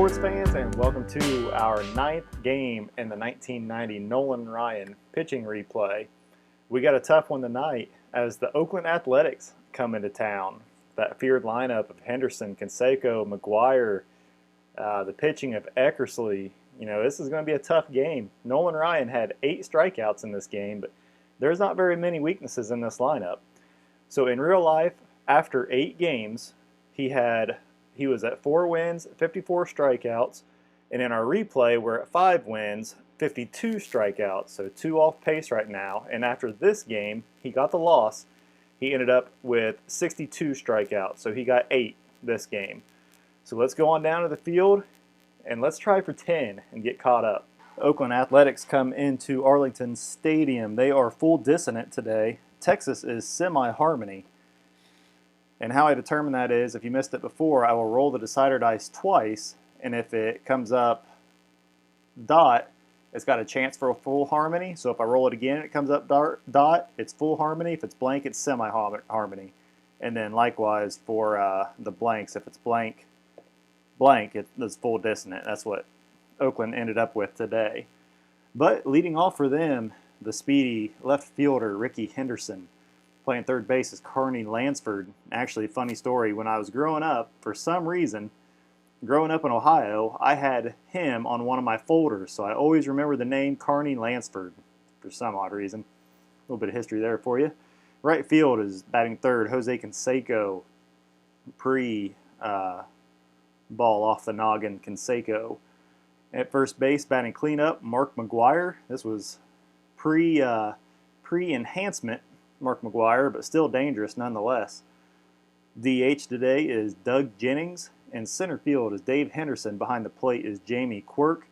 sports fans, and welcome to our 9th game in the 1990 Nolan Ryan pitching replay. We got a tough one tonight as the Oakland Athletics come into town. That feared lineup of Henderson, Canseco, McGuire, the pitching of Eckersley. You know, this is going to be a tough game. Nolan Ryan had 8 strikeouts in this game, but there's not very many weaknesses in this lineup. So in real life, after 8 games, he was at 4 wins, 54 strikeouts, and in our replay, we're at 5 wins, 52 strikeouts, so 2 off pace right now. And after this game, he got the loss. He ended up with 62 strikeouts, so he got 8 this game. So let's go on down to the field, and let's try for 10 and get caught up. Oakland Athletics come into Arlington Stadium. They are full dissonant today. Texas is semi-harmony. And how I determine that is, if you missed it before, I will roll the decider dice twice, and if it comes up dot, it's got a chance for a full harmony. So if I roll it again and it comes up dot, it's full harmony. If it's blank, it's semi-harmony. And then likewise for the blanks, if it's blank, it's full dissonant. That's what Oakland ended up with today. But leading off for them, the speedy left fielder, Ricky Henderson. Playing third base is Carney Lansford. Actually, funny story, when I was growing up, for some reason, growing up in Ohio, I had him on one of my folders, so I always remember the name Carney Lansford for some odd reason. A little bit of history there for you. Right field is batting third, Jose Canseco. Ball off the noggin, Canseco. At first base, batting cleanup, Mark McGuire. This was pre-enhancement Mark McGuire, but still dangerous nonetheless. DH today is Doug Jennings, and center field is Dave Henderson. Behind the plate is Jamie Quirk,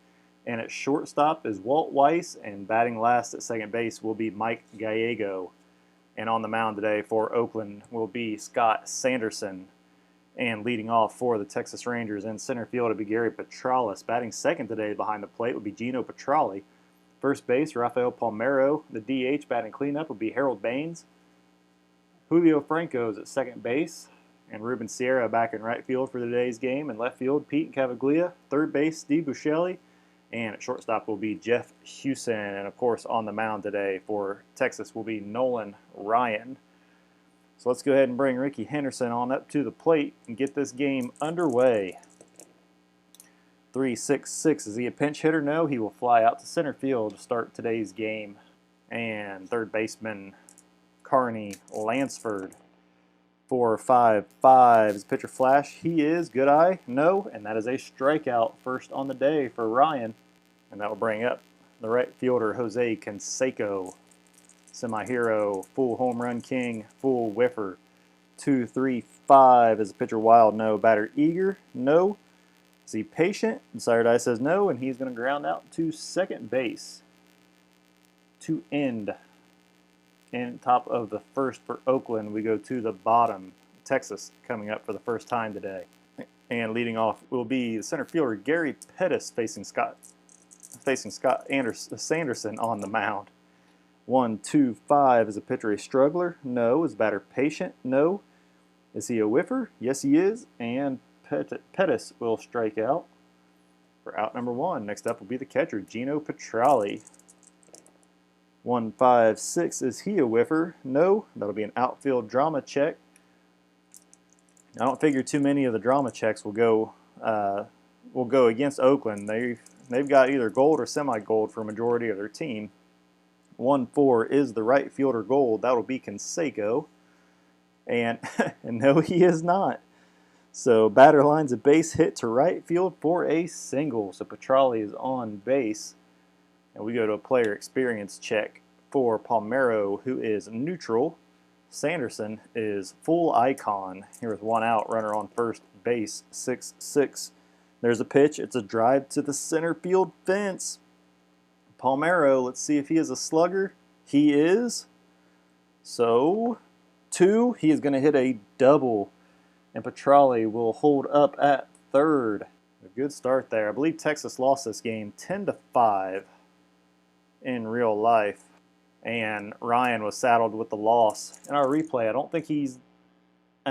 and at shortstop is Walt Weiss, and batting last at second base will be Mike Gallego. And on the mound today for Oakland will be Scott Sanderson. And leading off for the Texas Rangers in center field will be Gary Petralis. Batting second today behind the plate will be Gino Petrali. First base, Rafael Palmeiro. The DH batting cleanup will be Harold Baines. Julio Franco is at second base. And Ruben Sierra back in right field for today's game. And left field, Pete Cavaglia. Third base, Steve Buscemi. And at shortstop will be Jeff Hewson. And of course, on the mound today for Texas will be Nolan Ryan. So let's go ahead and bring Ricky Henderson on up to the plate and get this game underway. 3-6-6. Is he a pinch hitter? No, he will fly out to center field to start today's game. And third baseman Carney Lansford. 4-5-5. Is pitcher flash? He is. Good eye? No. And that is a strikeout first on the day for Ryan. And that will bring up the right fielder Jose Canseco. Semi-hero, full home run king, full whiffer. 2-3-5. Is the pitcher wild? No. Batter eager? No. Is he patient? Decider die says no, and he's going to ground out to second base to end. And top of the first for Oakland, we go to the bottom. Texas coming up for the first time today. And leading off will be the center fielder Gary Pettis facing Scott Sanderson on the mound. 1-2-5. Is the pitcher a struggler? No. Is the batter patient? No. Is he a whiffer? Yes, he is. And Pettis will strike out for out number 1. Next up will be the catcher, Gino Petrali. 1-5-6. Is he a whiffer? No. That'll be an outfield drama check. I don't figure too many of the drama checks will go against Oakland. They've got either gold or semi-gold for a majority of their team. 1-4 is the right fielder gold. That'll be Canseco. And no, he is not. So batter lines a base hit to right field for a single. So Petrali is on base. And we go to a player experience check for Palmeiro, who is neutral. Sanderson is full icon. Here with 1 out, runner on first base, 6-6. There's a pitch. It's a drive to the center field fence. Palmeiro, let's see if he is a slugger. He is. So 2, he is going to hit a double. And Petrali will hold up at third. A good start there. I believe Texas lost this game 10-5 in real life. And Ryan was saddled with the loss. In our replay, I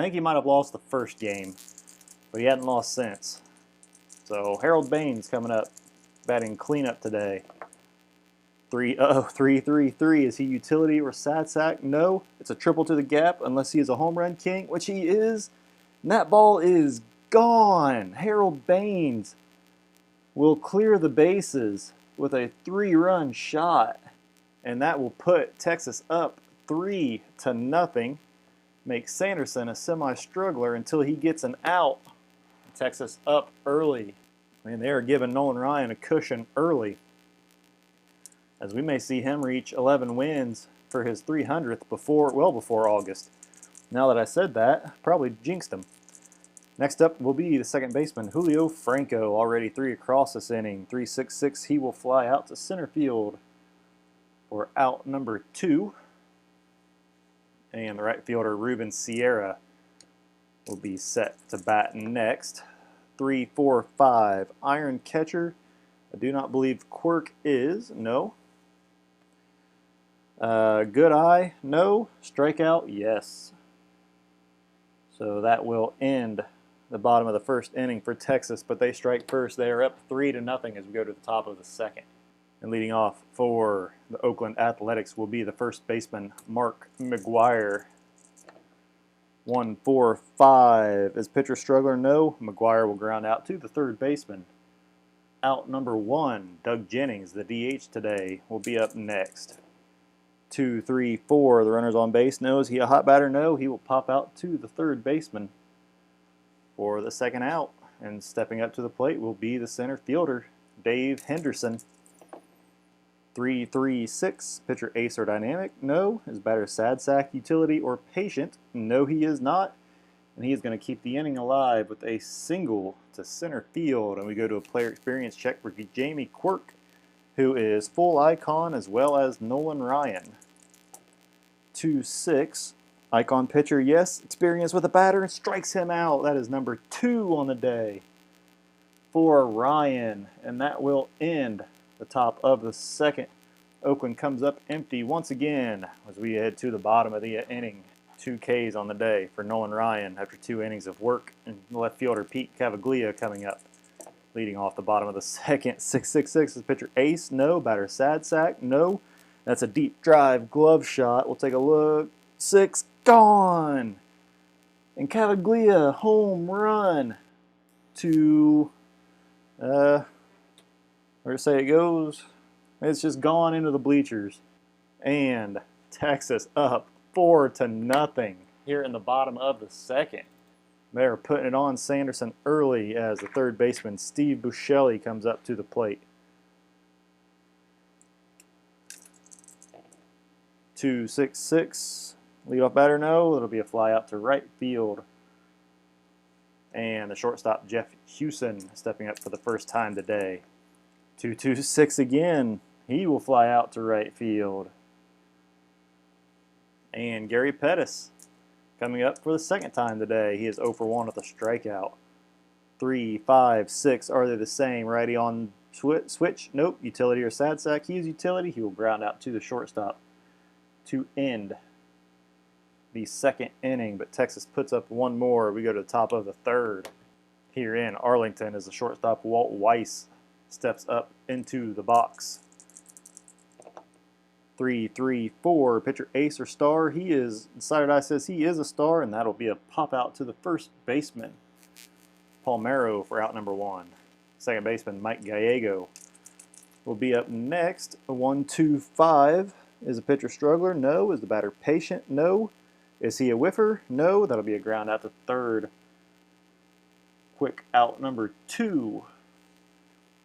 think he might have lost the first game, but he hadn't lost since. So Harold Baines coming up, batting cleanup today. 3-3-3-3. Is he utility or sad sack? No. It's a triple to the gap unless he is a home run king, which he is. And that ball is gone. Harold Baines will clear the bases with a 3-run shot. And that will put Texas up 3-0. Make Sanderson a semi-struggler until he gets an out. Texas up early. And they are giving Nolan Ryan a cushion early, as we may see him reach 11 wins for his 300th well before August. Now that I said that, probably jinxed him. Next up will be the second baseman, Julio Franco, already 3 across this inning. 3-6-6, he will fly out to center field for out number 2. And the right fielder, Ruben Sierra, will be set to bat next. 3-4-5, iron catcher. I do not believe Quirk is. No. Good eye. No. Strikeout. Yes. So that will end the bottom of the first inning for Texas, but they strike first. They are up 3-0 as we go to the top of the second. And leading off for the Oakland Athletics will be the first baseman, Mark McGuire. 1-4-5. Is pitcher struggler? No. McGuire will ground out to the third baseman. Out number 1, Doug Jennings, the DH today, will be up next. 2-3-4. The runner's on base. No. Is he a hot batter? No. He will pop out to the third baseman for the second out. And stepping up to the plate will be the center fielder, Dave Henderson. 3-3-6. Pitcher ace or dynamic? No. Is batter sad sack, utility, or patient? No, he is not. And he is going to keep the inning alive with a single to center field. And we go to a player experience check for Jamie Quirk, who is full icon as well as Nolan Ryan. 2-6. Icon pitcher, yes. Experience with a batter and strikes him out. That is number 2 on the day for Ryan. And that will end the top of the second. Oakland comes up empty once again as we head to the bottom of the inning. 2 Ks on the day for Nolan Ryan after 2 innings of work. And left fielder Pete Cavaglia coming up. Leading off the bottom of the second. 6-6-6 is pitcher ace. No. Batter sad sack. No. That's a deep drive glove shot. We'll take a look. 6. Gone. And Cavaglia home run to where to say it goes. It's just gone into the bleachers. And Texas up 4-0 here in the bottom of the second. They're putting it on Sanderson early as the third baseman, Steve Buscelli, comes up to the plate. 2-6-6. Leadoff batter, no. It'll be a fly out to right field. And the shortstop, Jeff Hewson, stepping up for the first time today. 2-2-6 again. He will fly out to right field. And Gary Pettis coming up for the second time today. He is 0 for 1 with a strikeout. 3-5-6. Are they the same? Righty on switch? Nope. Utility or sad sack? He is utility. He will ground out to the shortstop to end the second inning. But Texas puts up one more. We go to the top of the third. Here in Arlington as the shortstop, Walt Weiss, steps up into the box. 3-3-4. Pitcher ace or star? He is, Insider Eye says he is a star, and that'll be a pop out to the first baseman, Palmero, for out number 1. Second baseman, Mike Gallego, will be up next. 1-2-5. Is the pitcher struggler? No. Is the batter patient? No. Is he a whiffer? No. That'll be a ground out to third. Quick out number 2.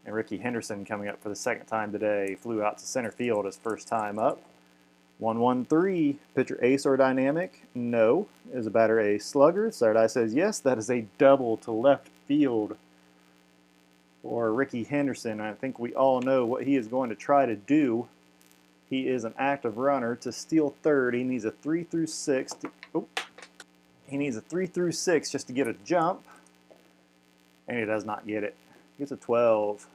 And Ricky Henderson coming up for the second time today. Flew out to center field his first time up. 1-1-3. Pitcher ace or dynamic? No. Is the batter a slugger? Saturday says yes. That is a double to left field for Ricky Henderson. I think we all know what he is going to try to do. He is an active runner to steal third. He needs a 3-6. He needs a 3-6 just to get a jump. And he does not get it. He gets a 12.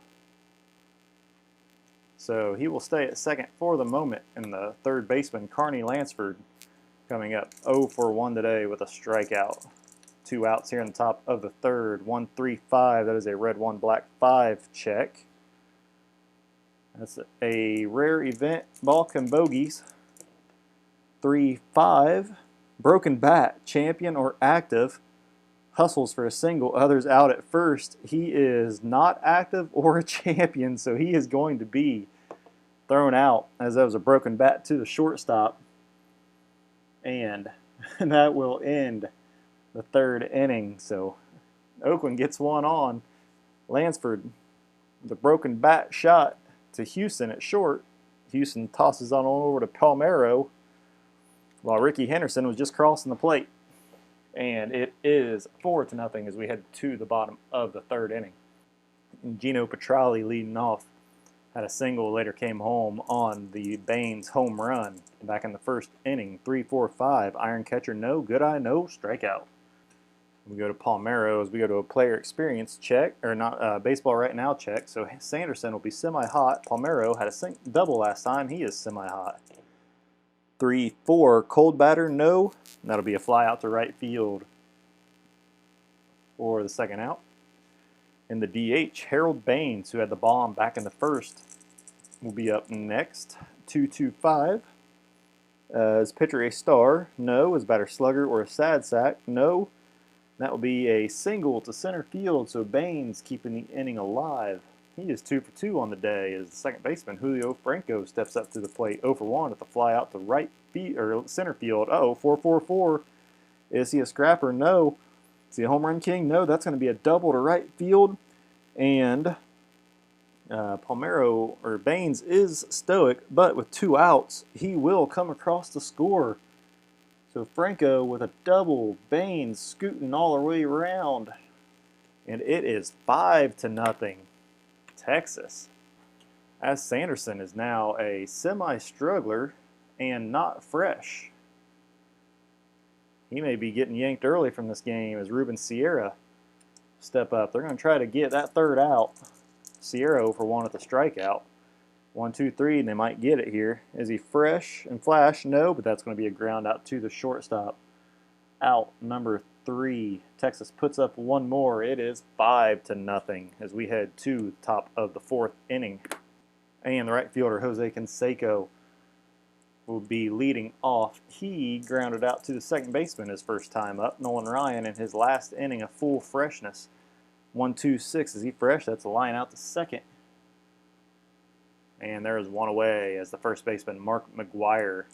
So he will stay at second for the moment. And the third baseman, Carney Lansford, coming up 0 for 1 today with a strikeout. 2 outs here in the top of the third. 1-3-5. That is a red 1, black 5 check. That's a rare event. Balk and bogeys. 3-5. Broken bat. Champion or active. Hustles for a single. Others out at first. He is not active or a champion, so he is going to be thrown out, as that was a broken bat to the shortstop. And that will end the third inning. So Oakland gets one on. Lansford, the broken bat shot to Houston at short. Houston tosses on over to Palmeiro, while Ricky Henderson was just crossing the plate. And it is 4-0 as we head to the bottom of the third inning. And Gino Petrali leading off. Had a single, later came home on the Baines home run back in the first inning. 3-4-5. Iron catcher, no. Good eye, no. Strikeout. We go to Palmeiro as we go to a player experience check, or not baseball right now check. So Sanderson will be semi-hot. Palmeiro had a double last time. He is semi-hot. 3-4. Cold batter, no. That'll be a fly out to right field for the second out. In the DH, Harold Baines, who had the bomb back in the first, will be up next. 2-2-5. Is pitcher a star? No. Is batter slugger or a sad sack? No. That will be a single to center field, so Baines keeping the inning alive. He is 2 for 2 on the day as the second baseman, Julio Franco, steps up to the plate. 0 for 1 at the fly out to right field, or center field. 4-4-4. Is he a scrapper? No. Is he a home run king? No, that's going to be a double to right field. And Palmeiro, or Baines, is stoic, but with 2 outs, he will come across the score. So Franco with a double, Baines scooting all the way around. And it is 5-0, Texas. As Sanderson is now a semi-struggler and not fresh. He may be getting yanked early from this game as Ruben Sierra step up. They're going to try to get that third out. Sierra for 1 at the strikeout. 1-2-3, and they might get it here. Is he fresh and flash? No, but that's going to be a ground out to the shortstop. Out number 3. Texas puts up one more. It is 5-0 as we head to the top of the fourth inning. And the right fielder, Jose Canseco, will be leading off. He grounded out to the second baseman his first time up. Nolan Ryan in his last inning of full freshness. 1-2-6. Is he fresh? That's a line out to second. And there is one away as the first baseman, Mark McGuire,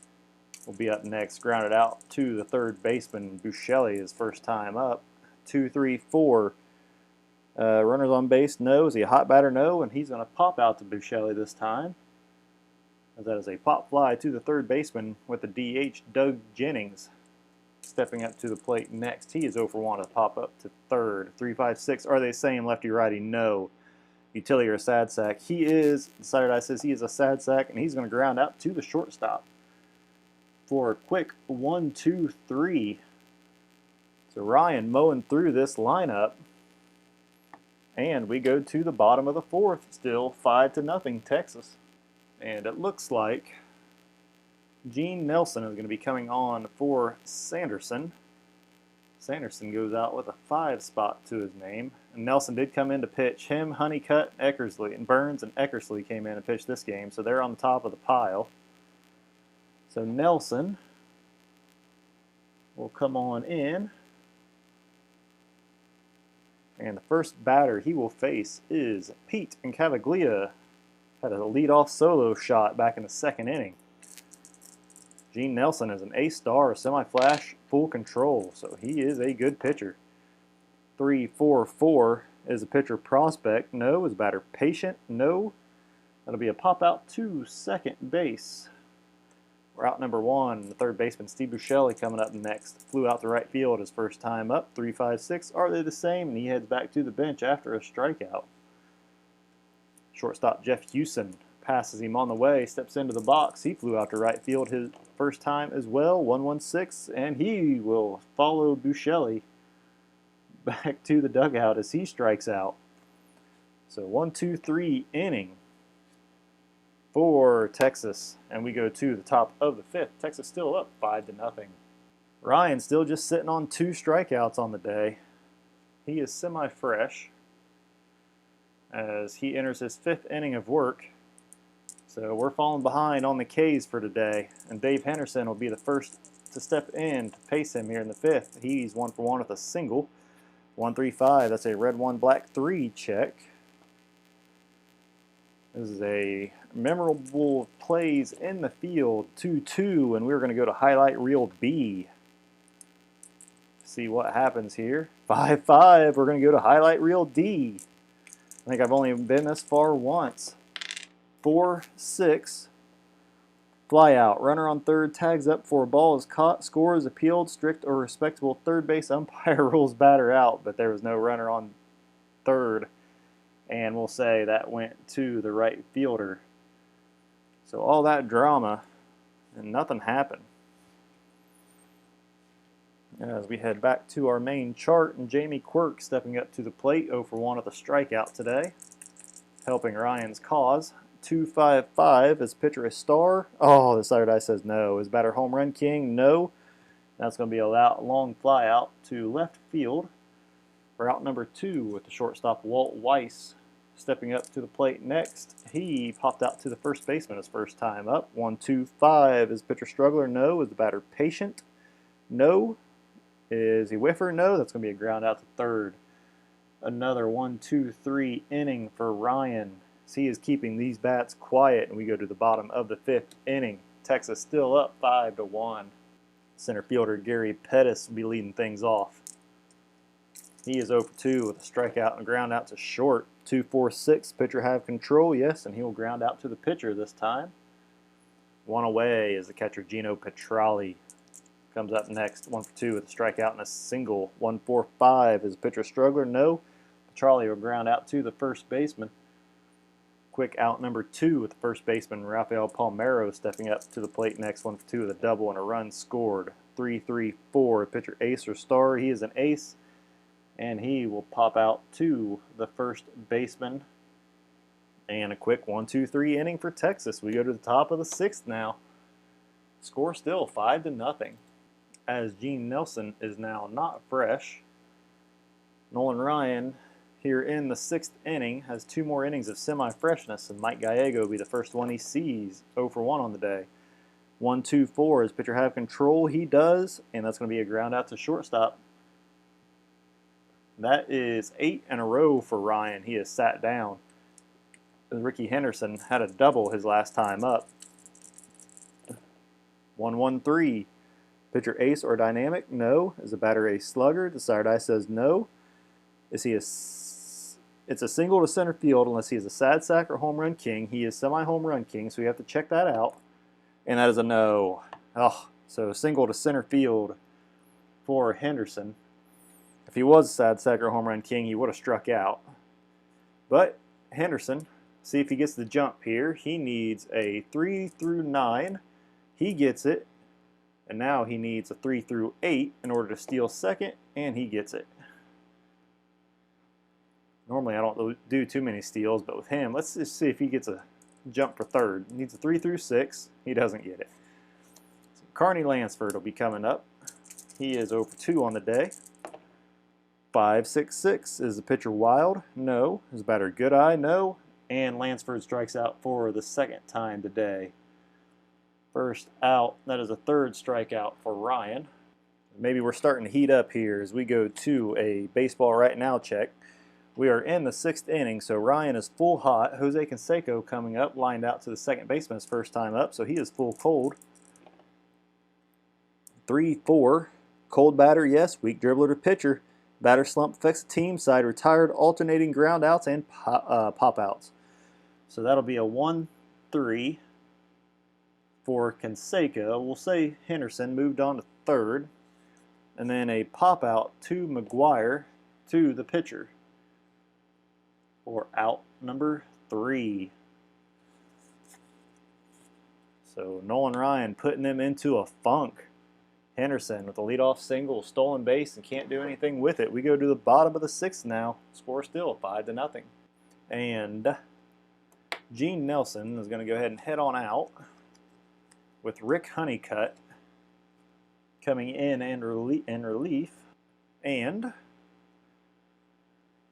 will be up next. Grounded out to the third baseman, Buchelli, his first time up. 2-3-4. Runners on base, no. Is he a hot batter? No. And he's going to pop out to Buchelli this time. As that is a pop fly to the third baseman with the DH, Doug Jennings, stepping up to the plate next. He is 0 for 1 to pop up to third. 3-5-6. Are they saying lefty-righty? No. Utility or a sad sack? He is. Decided I says he is a sad sack, and he's going to ground out to the shortstop for a quick 1-2-3. So Ryan mowing through this lineup. And we go to the bottom of the fourth. Still 5-0 Texas. And it looks like Gene Nelson is going to be coming on for Sanderson. Sanderson goes out with a 5 spot to his name. And Nelson did come in to pitch. Him, Honeycutt, Eckersley, and Burns and Eckersley came in and pitched this game. So they're on the top of the pile. So Nelson will come on in. And the first batter he will face is Pete Incaviglia. Had a leadoff solo shot back in the second inning. Gene Nelson is an A-star, semi-flash, full control, so he is a good pitcher. 3-4-4 is a pitcher prospect. No. Is a batter patient? No. That'll be a pop out to second base. Route number 1, the third baseman, Steve Buchelli, coming up next. Flew out to right field his first time up. 3-5-6. Are they the same? And he heads back to the bench after a strikeout. Shortstop Jeff Hewson passes him on the way, steps into the box. He flew out to right field his first time as well. 1-1-6, and he will follow Buchelli back to the dugout as he strikes out. So 1-2-3 inning for Texas, and we go to the top of the fifth. Texas still up 5-0. Ryan still just sitting on 2 strikeouts on the day. He is semi-fresh as he enters his 5th inning of work. So we're falling behind on the Ks for today, and Dave Henderson will be the first to step in to pace him here in the 5th. He's 1 for 1 with a single. 1-3-5, that's a red 1, black 3 check. This is a memorable plays in the field, 2-2, and we're going to go to highlight reel B. See what happens here. 5-5, we're going to go to highlight reel D. I think I've only been this far once. 4-6, fly out. Runner on third tags up for a ball is caught, score is appealed, strict or respectable third base umpire rules batter out, but there was no runner on third, and we'll say that went to the right fielder. So all that drama and nothing happened. As we head back to our main chart, and Jamie Quirk stepping up to the plate, 0 for 1 with a strikeout today, helping Ryan's cause. 2-5-5. Is pitcher a star? Oh, the side eye says no. Is batter home run king? No. That's going to be a long fly out to left field for out number 2 with the shortstop Walt Weiss stepping up to the plate next. He popped out to the first baseman his first time up. 1-2-5. Is pitcher struggler? No. Is the batter patient? No. Is he whiffer? No. That's going to be a ground out to third. Another 1-2-3 inning for Ryan. He is keeping these bats quiet, and we go to the bottom of the 5th inning. Texas still up 5-1. Center fielder Gary Pettis will be leading things off. He is 0 for 2 with a strikeout and ground out to short. 2-4-6. Pitcher have control, yes, and he will ground out to the pitcher this time. 1 away is the catcher Gino Petrali. Comes up next, 1 for 2 with a strikeout and a single. 1-4-5 is pitcher struggler. No. Petrali will ground out to the first baseman. Quick out number 2 with the first baseman Rafael Palmeiro stepping up to the plate next. 1 for 2 with a double and a run scored. 3-3-4. Pitcher ace or star. He is an ace, and he will pop out to the first baseman. And a quick 1-2-3 inning for Texas. We go to the top of the 6th now. Score still 5-0. As Gene Nelson is now not fresh, Nolan Ryan here in the 6th inning has 2 more innings of semi-freshness, and Mike Gallego will be the first one he sees. 0 for 1 on the day. 1-2-4. Does pitcher have control? He does, and that's going to be a ground out to shortstop. That is 8 in a row for Ryan. He has sat down. Ricky Henderson had a double his last time up. 1-1-3. Pitcher ace or dynamic? No. Is the batter a slugger? The side eye says no. Is he it's a single to center field unless he is a sad sack or home run king. He is semi-home run king, so you have to check that out. And that is a no. Oh, so single to center field for Henderson. If he was a sad sack or home run king, he would have struck out. But Henderson, see if he gets the jump here. He needs a 3-9. He gets it. And now he needs a 3-8 in order to steal second, and he gets it. Normally I don't do too many steals, but with him, let's just see if he gets a jump for third. He needs a 3-6. He doesn't get it. So Carney Lansford will be coming up. He is 0 for 2 on the day. 5-6-6. Is the pitcher wild? No. Is the batter good eye? No. And Lansford strikes out for the 2nd time today. First out. That is a 3rd strikeout for Ryan. Maybe we're starting to heat up here as we go to a baseball right now check. We are in the 6th inning, so Ryan is full hot. Jose Canseco coming up, lined out to the second baseman his first time up, so he is full cold. 3-4. Cold batter, yes. Weak dribbler to pitcher. Batter slump affects the team side. Retired, alternating ground outs and pop outs. So that'll be a 1-3 for Canseco. We'll say Henderson moved on to third. And then a pop out to McGuire to the pitcher for out number 3. So Nolan Ryan putting them into a funk. Henderson with a leadoff single, stolen base, and can't do anything with it. We go to the bottom of the 6th now. Score still 5-0. And Gene Nelson is going to go ahead and head on out with Rick Honeycutt coming in relief, and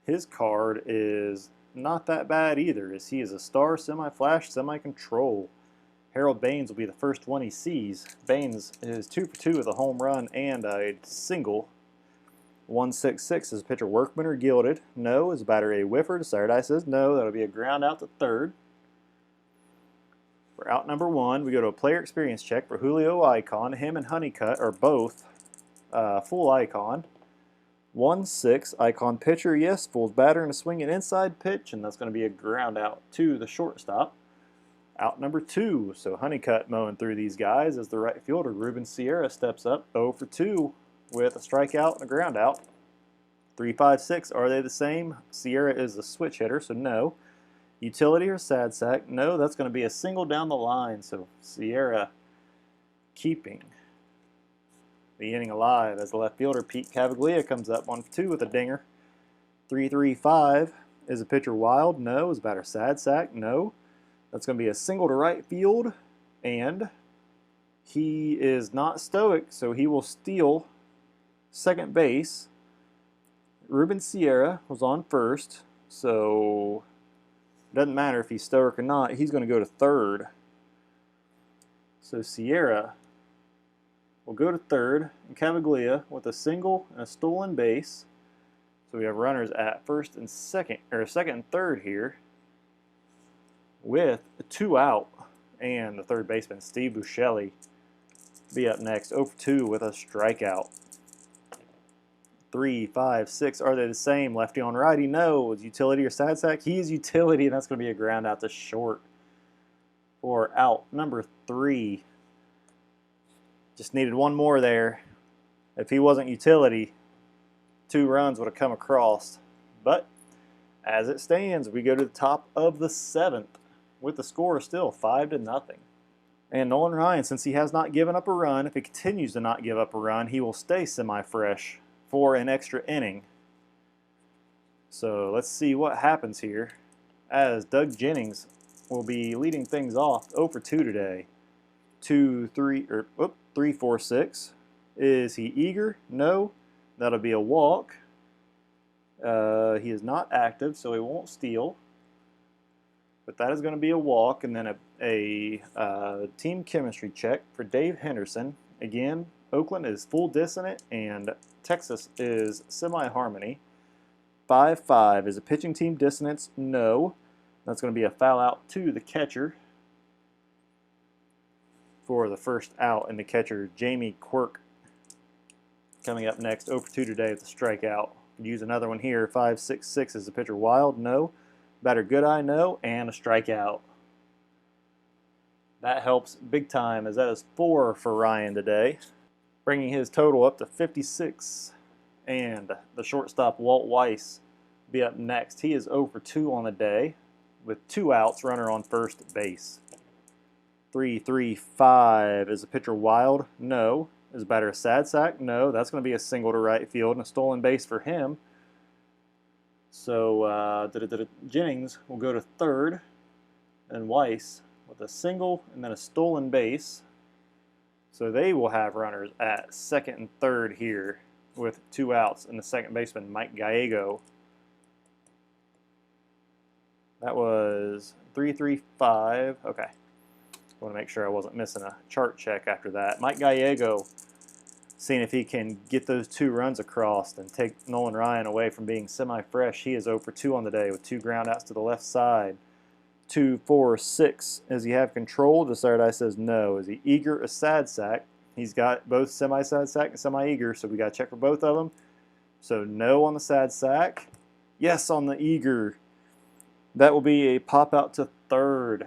his card is not that bad either, as he is a star, semi-flash, semi-control. Harold Baines will be the first one he sees. Baines is 2 for 2 with a home run and a single. 166 is pitcher workman or gilded. No. Is batter a whiffer? Desiree says no. That'll be a ground out to third. For out number 1, we go to a player experience check for Julio Icon. Him and Honeycutt are both full Icon. 1-6, Icon pitcher, yes, Fool's batter and a swinging inside pitch, and that's going to be a ground out to the shortstop. Out number 2, so Honeycutt mowing through these guys as the right fielder. Ruben Sierra steps up 0 for 2 with a strikeout and a ground out. 3-5-6, are they the same? Sierra is the switch hitter, so no. Utility or sad sack? No, that's going to be a single down the line, so Sierra keeping the inning alive as the left fielder. Pete Cavaglia comes up 1 for 2 with a dinger. 3-3-5, is a pitcher wild? No. Is batter sad sack? No. That's going to be a single to right field, and he is not stoic, so he will steal second base. Ruben Sierra was on first, so it doesn't matter if he's stoic or not. He's going to go to third. So Sierra will go to third, and Cavaglia with a single and a stolen base. So we have runners at first and second, or second and third here, with 2 out, and the third baseman Steve Buscelli be up next, 0 for 2 with a strikeout. 3-5-6, are they the same? Lefty on righty? No. Is utility or sad sack? He is utility, and that's going to be a ground out to short. For out number 3. Just needed one more there. If he wasn't utility, 2 runs would have come across. But as it stands, we go to the top of the 7th with the score still 5-0. And Nolan Ryan, since he has not given up a run, if he continues to not give up a run, he will stay semi-fresh for an extra inning. So let's see what happens here, as Doug Jennings will be leading things off 0 for 2 today. 3-4-6. Is he eager? No. That'll be a walk. He is not active, so he won't steal. But that is going to be a walk, and then a team chemistry check for Dave Henderson. Again, Oakland is full dissonant, and Texas is semi-harmony. 5-5. Is a pitching team dissonance? No. That's going to be a foul out to the catcher for the first out, and the catcher, Jamie Quirk, coming up next, 0 for 2 today with a strikeout. Use another one here. 5-6-6, is the pitcher wild? No. Batter good eye? No. And a strikeout. That helps big time, as that is 4 for Ryan today, bringing his total up to 56. And the shortstop, Walt Weiss, be up next. He is 0 for 2 on the day with 2 outs, runner on first base. 3-3-5, is the pitcher wild? No. Is the batter a sad sack? No. That's going to be a single to right field and a stolen base for him. So Jennings will go to third, and Weiss with a single and then a stolen base. So they will have runners at second and third here with 2 outs, and the second baseman, Mike Gallego. That was 3-3-5. Okay. I want to make sure I wasn't missing a chart check after that. Mike Gallego, seeing if he can get those 2 runs across and take Nolan Ryan away from being semi-fresh. He is 0 for 2 on the day with 2 groundouts to the left side. 2-4-6. Does he have control? Desiree says no. Is he eager? A sad sack. He's got both semi-sad sack and semi-eager, so we got to check for both of them. So no on the sad sack. Yes on the eager. That will be a pop out to third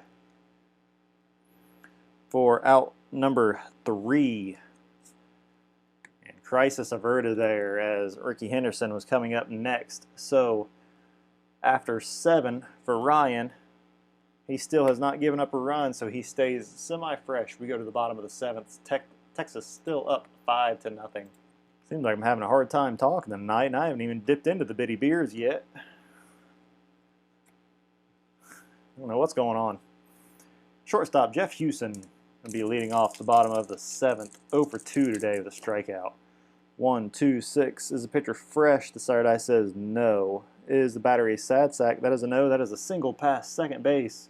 for out number 3. And crisis averted there, as Ricky Henderson was coming up next. So after 7 for Ryan, he still has not given up a run, so he stays semi-fresh. We go to the bottom of the 7th. Texas still up 5-0. Seems like I'm having a hard time talking tonight, and I haven't even dipped into the bitty beers yet. I don't know what's going on. Shortstop, Jeff Hewson. He'll be leading off the bottom of the 7th, 0 for 2 today with a strikeout. 1, 2, 6. Is the pitcher fresh? The side eye says no. Is the batter a sad sack? That is a no. That is a single past second base.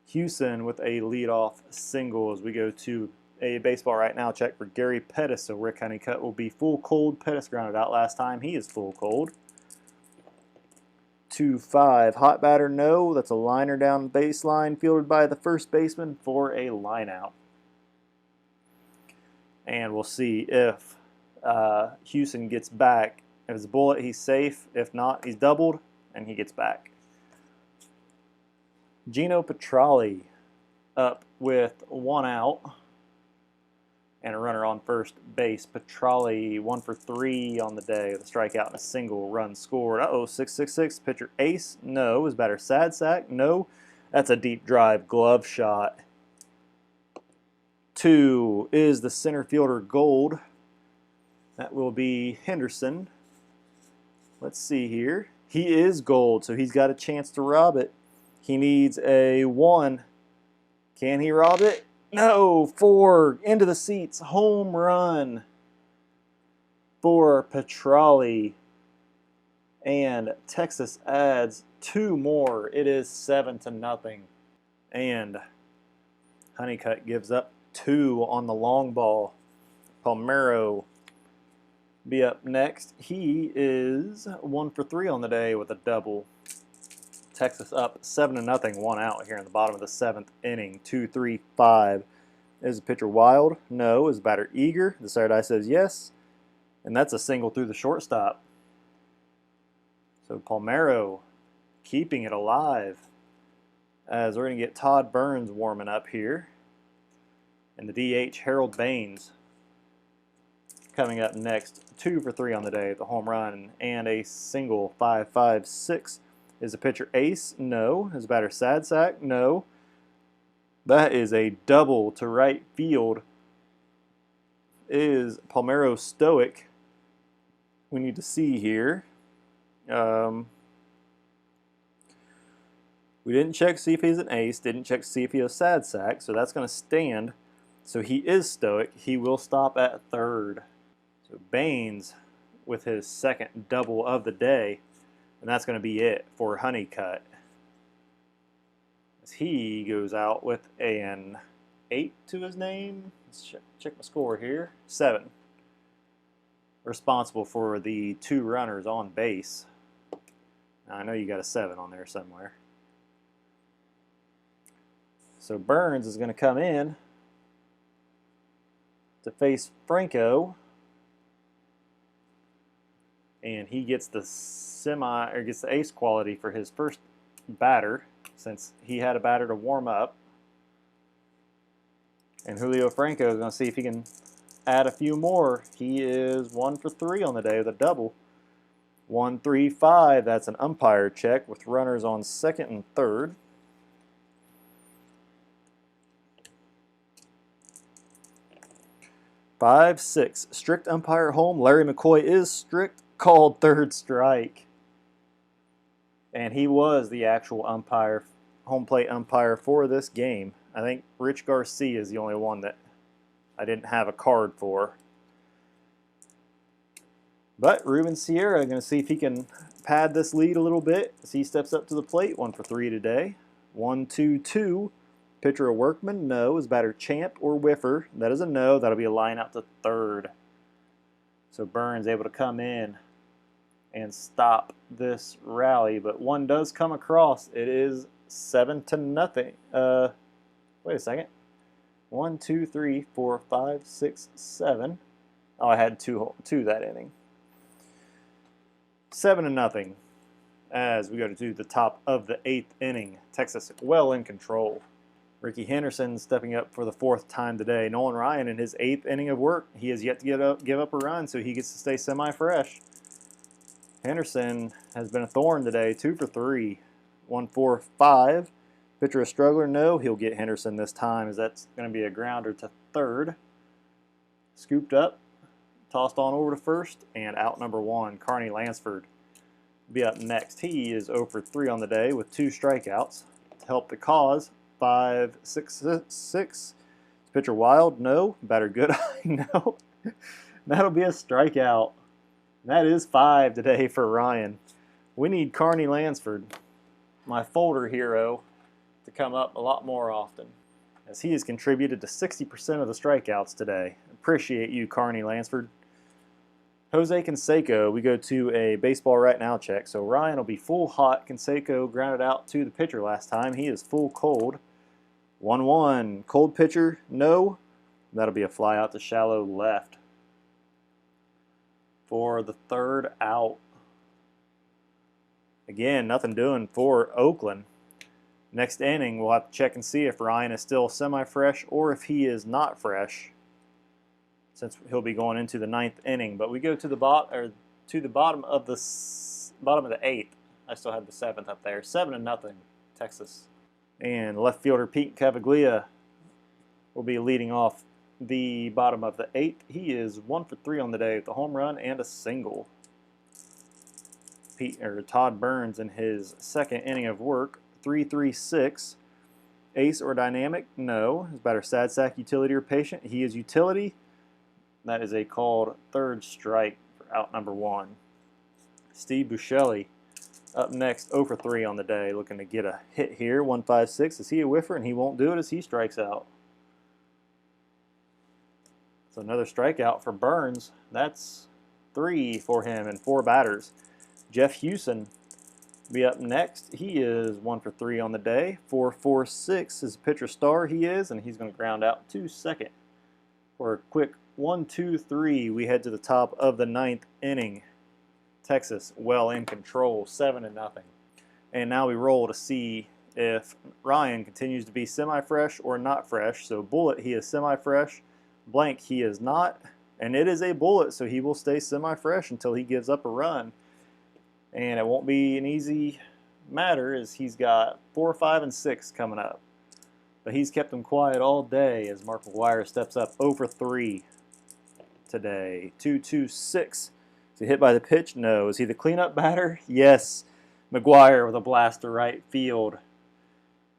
Houston with a leadoff single as we go to a baseball right now check for Gary Pettis. So Rick Honeycutt will be full cold. Pettis grounded out last time. He is full cold. 2-5. Hot batter, no. That's a liner down baseline fielded by the first baseman for a line out. And we'll see if Houston gets back. If it's a bullet, he's safe. If not, he's doubled, and he gets back. Gino Petralli up with 1 out and a runner on first base. Petralli 1 for 3 on the day with a strikeout and a single run scored. Uh-oh, 6-6-6. Pitcher ace? No. Is batter sad sack? No. That's a deep drive glove shot. 2 is the center fielder Gold. That will be Henderson. Let's see here. He is Gold, so he's got a chance to rob it. He needs a 1. Can he rob it? No. 4. Into the seats. Home run for Petralli. And Texas adds 2 more. It is 7-0. And Honeycutt gives up 2 on the long ball. Palmeiro be up next. He is 1 for 3 on the day with a double. Texas up 7-0, 1 out here in the bottom of the 7th inning. 2-3-5. Is the pitcher wild? No. Is the batter eager? The side eye says yes. And that's a single through the shortstop. So Palmeiro keeping it alive as we're going to get Todd Burns warming up here. And the DH, Harold Baines, coming up next. 2 for 3 on the day, the home run and a single. 5-5-6. Is the pitcher ace? No. Is the batter sad sack? No. That is a double to right field. Is Palmeiro stoic? We need to see here. We didn't check to see if he's an ace. Didn't check to see if he has sad sack. So that's going to stand. So he is stoic. He will stop at third. So Baines with his second double of the day. And that's going to be it for Honeycutt. As he goes out with an 8 to his name. Let's check my score here. 7. Responsible for the 2 runners on base. Now, I know you got a 7 on there somewhere. So Burns is going to come in to face Franco. And he gets the gets the ace quality for his first batter, since he had a batter to warm up. And Julio Franco is going to see if he can add a few more. He is 1 for 3 on the day with a double. 1-3-5. That's an umpire check with runners on second and third. Five, 6. Strict umpire home. Larry McCoy is strict. Called third strike. And he was the actual umpire, home plate umpire for this game. I think Rich Garcia is the only one that I didn't have a card for. But Ruben Sierra going to see if he can pad this lead a little bit as he steps up to the plate. 1 for 3 today. 1-2-2. Pitcher a Workman? No. Is batter Champ or Whiffer? That is a no. That'll be a line out to third. So Burns able to come in and stop this rally, but one does come across. It is 7-0. Wait a second. 1, 2, 3, 4, 5, 6, 7. Oh, I had two that inning. 7-0 as we go to the top of the 8th inning. Texas well in control. Ricky Henderson stepping up for the 4th time today. Nolan Ryan in his 8th inning of work. He has yet to give up a run, so he gets to stay semi-fresh. Henderson has been a thorn today. 2 for 3. 1-4-5. Pitcher a struggler? No. He'll get Henderson this time, as that's going to be a grounder to third. Scooped up, tossed on over to first, and out number 1. Carney Lansford be up next. He is 0 for 3 on the day with 2 strikeouts. To help the cause, 5-6-6. pitcher wild? No. Batter good eye? No. That'll be a strikeout. That is 5 today for Ryan. We need Carney Lansford, my folder hero, to come up a lot more often, as he has contributed to 60% of the strikeouts today. Appreciate you, Carney Lansford. Jose Canseco, we go to a baseball right now check. So Ryan will be full hot. Canseco grounded out to the pitcher last time. He is full cold. 1-1. Cold pitcher, no. That'll be a fly out to shallow left for the 3rd out. Again, nothing doing for Oakland. Next inning, we'll have to check and see if Ryan is still semi-fresh or if he is not fresh, since he'll be going into the 9th inning. But we go to the bottom of the 8th. I still have the 7th up there. 7-0, Texas. And left fielder Pete Cavaglia will be leading off the bottom of the 8th. He is 1 for 3 on the day with a home run and a single. Todd Burns in his 2nd inning of work. 3-3-6. Ace or dynamic? No. His batter sad sack, utility, or patient? He is utility. That is a called 3rd strike for out number 1. Steve Buscemi up next, 0 for 3 on the day, looking to get a hit here. 1-5-6. Is he a whiffer? And he won't do it as he strikes out. So another strikeout for Burns. That's 3 for him and 4 batters. Jeff Hewson be up next. He is 1 for 3 on the day. 4-4-6 is a pitcher star he is, and he's going to ground out to second. For a quick 1-2-3, we head to the top of the 9th inning. Texas well in control, 7-0. And now we roll to see if Ryan continues to be semi-fresh or not fresh. So bullet, he is semi-fresh. Blank, he is not. And it is a bullet, so he will stay semi-fresh until he gives up a run. And it won't be an easy matter, as he's got 4, 5, and 6 coming up. But he's kept them quiet all day as Mark McGwire steps up 0 for 3 today. 2-2-6. Is he hit by the pitch? No. Is he the cleanup batter? Yes. McGwire with a blast to right field.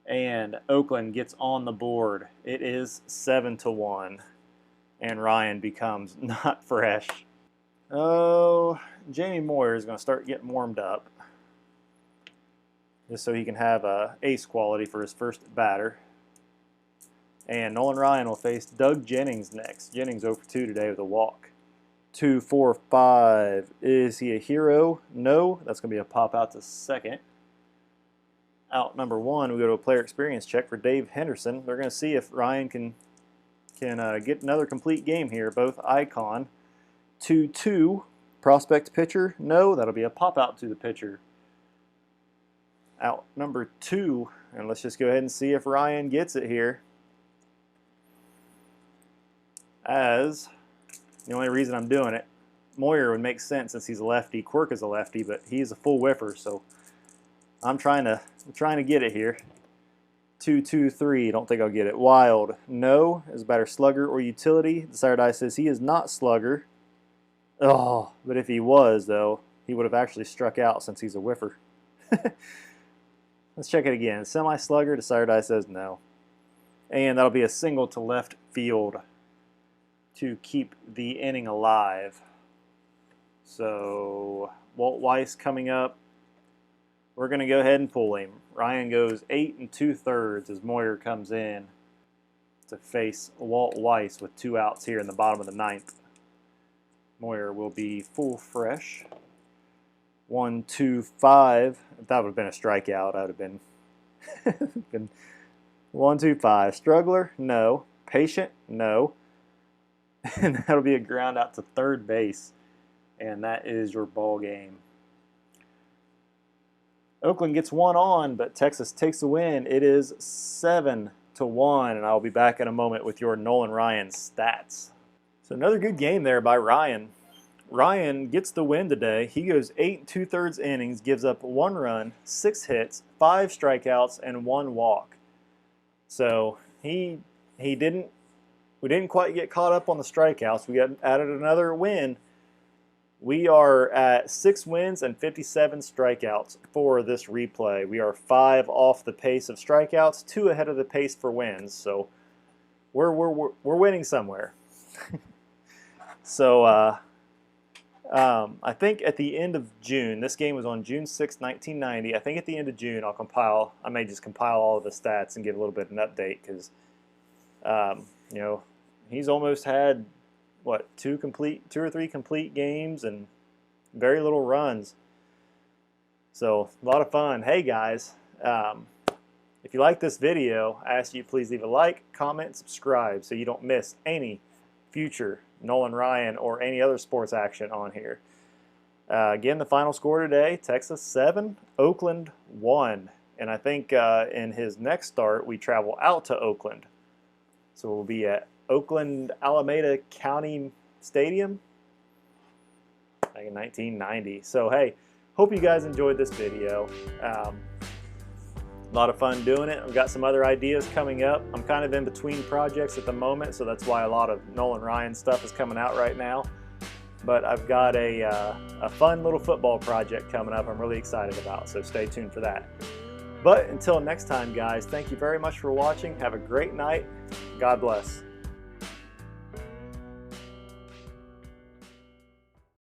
And Oakland gets on the board. It is 7-1. And Ryan becomes not fresh. Oh, Jamie Moyer is going to start getting warmed up, just so he can have ace quality for his first batter. And Nolan Ryan will face Doug Jennings next. Jennings 0 for 2 today with a walk. 2-4-5. Is he a hero? No. That's going to be a pop out to second. Out number 1, we go to a player experience check for Dave Henderson. They're going to see if Ryan can get another complete game here. Both icon. 2-2. Prospect pitcher? No. That'll be a pop out to the pitcher. Out number 2. And let's just go ahead and see if Ryan gets it here. As the only reason I'm doing it, Moyer would make sense since he's a lefty. Quirk is a lefty, but he's a full whiffer, so I'm trying to get it here. 2-2-3. Don't think I'll get it. Wild. No. Is batter slugger or utility? The sire die says he is not slugger. Oh, but if he was, though, he would have actually struck out since he's a whiffer. Let's check it again. Semi-slugger. The sire die says no. And that'll be a single to left field to keep the inning alive. So Walt Weiss coming up. We're going to go ahead and pull him. Ryan goes 8 2/3 as Moyer comes in to face Walt Weiss with 2 outs here in the bottom of the 9th. Moyer will be full fresh. 1-2-5. If that would have been a strikeout, I would have been 1-2-5. Struggler? No. Patient? No. And that'll be a ground out to third base. And that is your ball game. Oakland gets one on, but Texas takes the win. It is 7-1, and I'll be back in a moment with your Nolan Ryan stats. So another good game there by Ryan. Ryan gets the win today. He goes 8 2/3 innings, gives up 1 run, 6 hits, 5 strikeouts, and 1 walk. So we didn't quite get caught up on the strikeouts. We got added another win. We are at 6 wins and 57 strikeouts for this replay. We are 5 off the pace of strikeouts, 2 ahead of the pace for wins. So we're winning somewhere. So I think at the end of June, this game was on June 6, 1990. I think at the end of June, I may just compile all of the stats and give a little bit of an update because, you know, he's almost had, what, two or three complete games and very little runs. So a lot of fun. Hey guys, if you like this video, I ask you please leave a like, comment, subscribe so you don't miss any future Nolan Ryan or any other sports action on here. Again, the final score today, Texas 7, Oakland 1. And I think in his next start, we travel out to Oakland. So we'll be at Oakland Alameda County Stadium back in 1990. So hey, hope you guys enjoyed this video. A lot of fun doing it. I've got some other ideas coming up. I'm kind of in between projects at the moment, so that's why a lot of Nolan Ryan stuff is coming out right now. But I've got a fun little football project coming up I'm really excited about, so stay tuned for that. But until next time, guys, thank you very much for watching. Have a great night. God bless.